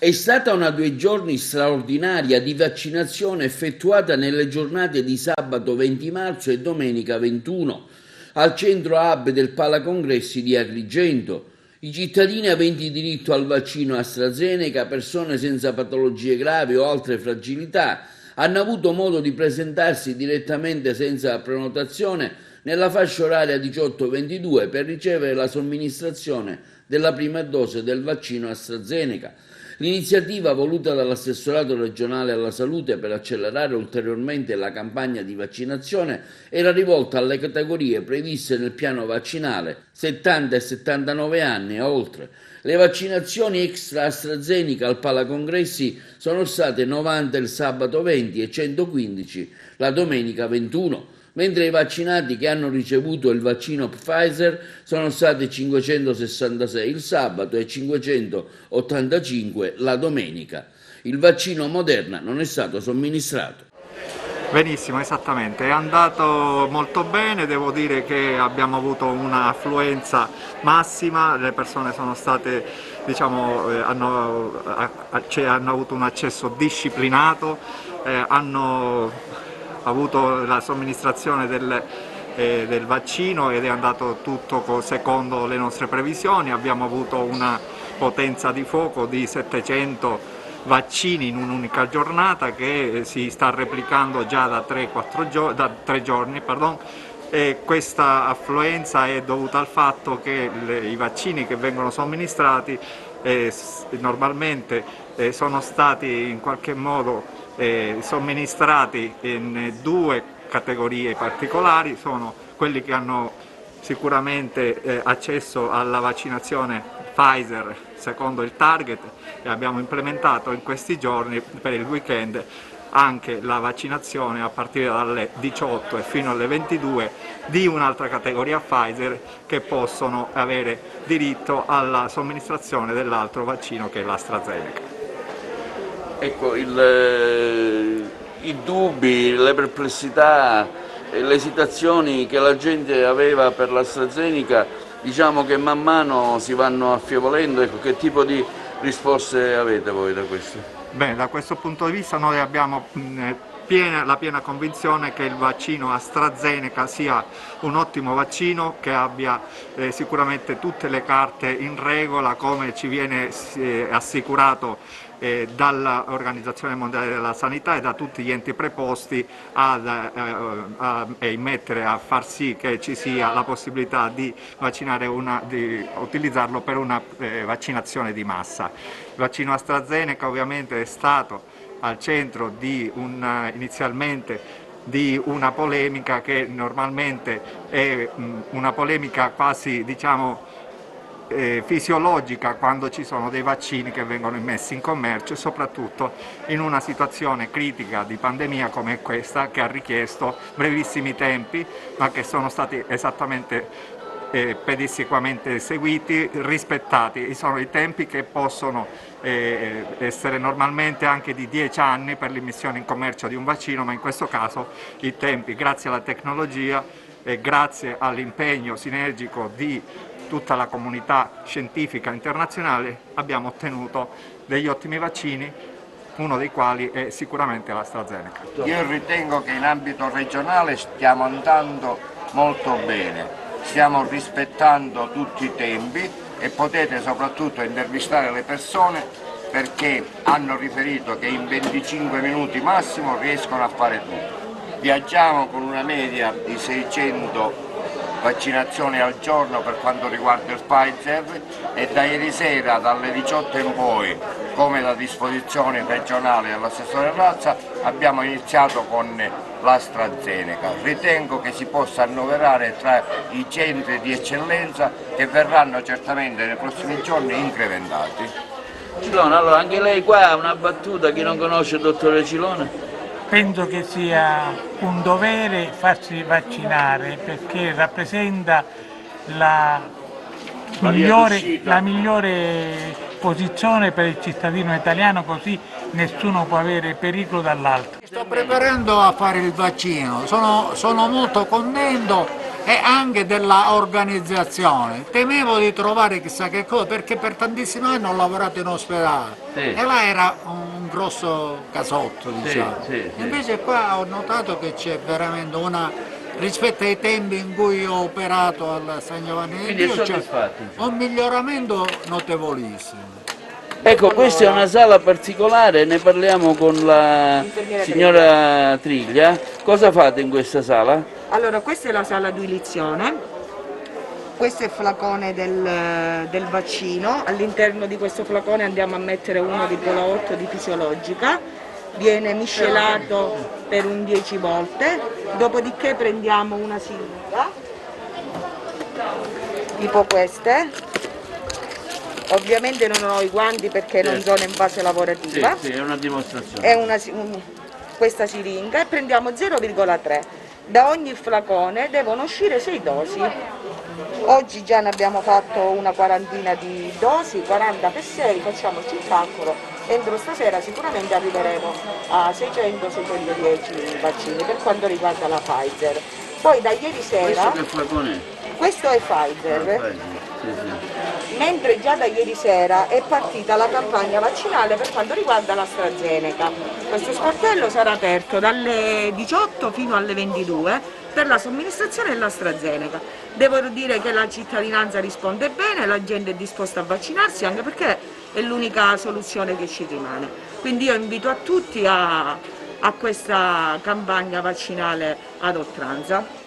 È stata una 2 giorni straordinaria di vaccinazione effettuata nelle giornate di sabato 20 marzo e domenica 21 al centro hub del Palacongressi di Agrigento. I cittadini aventi diritto al vaccino AstraZeneca, persone senza patologie gravi o altre fragilità, hanno avuto modo di presentarsi direttamente senza prenotazione nella fascia oraria 18-22 per ricevere la somministrazione della prima dose del vaccino AstraZeneca. L'iniziativa voluta dall'assessorato regionale alla salute per accelerare ulteriormente la campagna di vaccinazione era rivolta alle categorie previste nel piano vaccinale 70 e 79 anni e oltre. Le vaccinazioni extra AstraZeneca al Palacongressi sono state 90 il sabato 20 e 115 la domenica 21, mentre i vaccinati che hanno ricevuto il vaccino Pfizer sono stati 566 il sabato e 585 la domenica. Il vaccino Moderna non è stato somministrato. Benissimo, esattamente, è andato molto bene, devo dire che abbiamo avuto un'affluenza massima, le persone sono state, hanno avuto un accesso disciplinato, hanno avuto la somministrazione del vaccino ed è andato tutto secondo le nostre previsioni. Abbiamo avuto una potenza di fuoco di 700 vaccini in un'unica giornata che si sta replicando già da 3 giorni. E questa affluenza è dovuta al fatto che i vaccini che vengono somministrati normalmente sono stati in qualche modo somministrati in 2 categorie particolari, sono quelli che hanno sicuramente accesso alla vaccinazione Pfizer secondo il target e abbiamo implementato in questi giorni per il weekend anche la vaccinazione a partire dalle 18 e fino alle 22 di un'altra categoria Pfizer che possono avere diritto alla somministrazione dell'altro vaccino che è l'AstraZeneca. Ecco, i dubbi, le perplessità, le esitazioni che la gente aveva per l'AstraZeneca, diciamo che man mano si vanno affievolendo. Ecco, che tipo di risposte avete voi da questo? Bene, da questo punto di vista noi abbiamo la piena convinzione che il vaccino AstraZeneca sia un ottimo vaccino, che abbia sicuramente tutte le carte in regola come ci viene assicurato dall'Organizzazione Mondiale della Sanità e da tutti gli enti preposti a far sì che ci sia la possibilità di utilizzarlo per una vaccinazione di massa. Il vaccino AstraZeneca ovviamente è stato al centro inizialmente di una polemica che normalmente è una polemica quasi fisiologica quando ci sono dei vaccini che vengono immessi in commercio e soprattutto in una situazione critica di pandemia come questa che ha richiesto brevissimi tempi ma che sono stati esattamente pedissequamente seguiti, rispettati. Sono i tempi che possono essere normalmente anche di 10 anni per l'immissione in commercio di un vaccino, ma in questo caso i tempi, grazie alla tecnologia e grazie all'impegno sinergico di tutta la comunità scientifica internazionale, abbiamo ottenuto degli ottimi vaccini, uno dei quali è sicuramente l'AstraZeneca. Io ritengo che in ambito regionale stiamo andando molto bene, stiamo rispettando tutti i tempi e potete soprattutto intervistare le persone perché hanno riferito che in 25 minuti massimo riescono a fare tutto. Viaggiamo con una media di 600 vaccinazioni al giorno per quanto riguarda il Pfizer e da ieri sera dalle 18 in poi, come da disposizione regionale dell'assessore Razza, abbiamo iniziato con l'AstraZeneca. Ritengo che si possa annoverare tra i centri di eccellenza che verranno certamente nei prossimi giorni incrementati. Cilone, allora anche lei qua ha una battuta, chi non conosce il dottore Cilone? Penso che sia un dovere farsi vaccinare perché rappresenta la migliore posizione per il cittadino italiano, così nessuno può avere pericolo dall'altro. Sto preparando a fare il vaccino, sono molto contento e anche della organizzazione. Temevo di trovare chissà che cosa, perché per tantissimi anni ho lavorato in ospedale e là era un grosso casotto, diciamo. Invece qua ho notato che c'è veramente rispetto ai tempi in cui ho operato al San Giovanni di Quindi è Dio, c'è soddisfatti? un miglioramento notevolissimo. Ecco, questa è una sala particolare, ne parliamo con la signora Triglia. Cosa fate in questa sala? Allora, questa è la sala di ilizione, questo è il flacone del vaccino, all'interno di questo flacone andiamo a mettere 1,8 di fisiologica, viene miscelato per un 10 volte, dopodiché prendiamo una siringa, tipo queste, ovviamente non ho i guanti perché non sono in fase lavorativa, Sì, è una dimostrazione. è questa siringa e prendiamo 0,3. Da ogni flacone devono uscire 6 dosi. Oggi già ne abbiamo fatto una quarantina di dosi, 40 per 6, facciamoci il calcolo. Entro stasera sicuramente arriveremo a 600-610 vaccini per quanto riguarda la Pfizer. Poi da ieri sera... Questo che flacone è? Questo è Pfizer. Mentre già da ieri sera è partita la campagna vaccinale per quanto riguarda l'AstraZeneca. Questo sportello sarà aperto dalle 18 fino alle 22 per la somministrazione dell'AstraZeneca. Devo dire che la cittadinanza risponde bene, la gente è disposta a vaccinarsi anche perché è l'unica soluzione che ci rimane. Quindi io invito a tutti a questa campagna vaccinale ad oltranza.